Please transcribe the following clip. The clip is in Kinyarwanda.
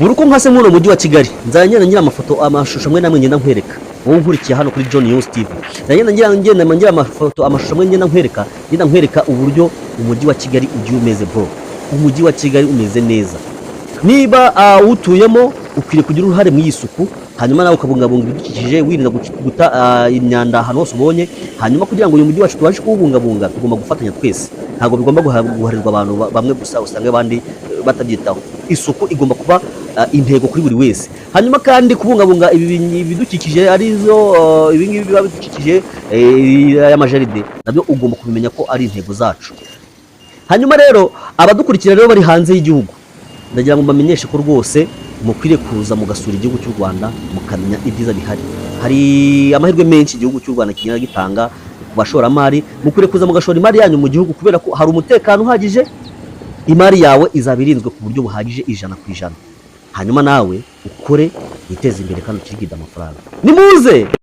Buruko nkase muno mujyi wa Kigali nzanye ngira amafoto amashusho mwe namwe ngenda nkwereka wowe nkurikiye hano kuri John News TV nzanye ngira amafoto amashusho mwe ngenda nkwereka uburyo umujyi wa Kigali ugiye umeze bro. Umujyi wa Kigali umeze neza, niba utuyemo ukwiriye kugira uruhare mu yisuku, hanyuma nawe ukabungabunga ibidukikije wirinda guta imyanda ahantu hose ubonye. Hanyuma kugira ngo uyu mujyi wacu tubashe kuwubungabunga tugomba gufatanya twese, ntabwo bigomba guharirwa abantu bamwe gusa usanga abandi batabyitaho. Isuku igomba kuba intego kuri buri wese. Hanyuma kandi kubungabunga ibidukikije arizo ibingibi biba bidukikije y'amajaride nabyo ugomba kubimenya ko ari intego zacu. Hanyuma rero abadukurikira rero bari hanze y'igihugu, ndagira ngo mbamenyeshe ko rwose mukwiriye kuza mugasura igihugu cy'u Rwanda mukamenya ibyiza bihari. Hari amahirwe menshi igihugu cy'u Rwanda kigira gitanga ku bashoramari. Mukwiriye kuza mugashora imari yanyu mu gihugu kubera ko hari umutekano uhagije, imari yawe izabirinzwe ku buryo buhagije 100%. Hanyuma nawe ukore witeze imbere kandi ukirigida amafaranga. Nimuze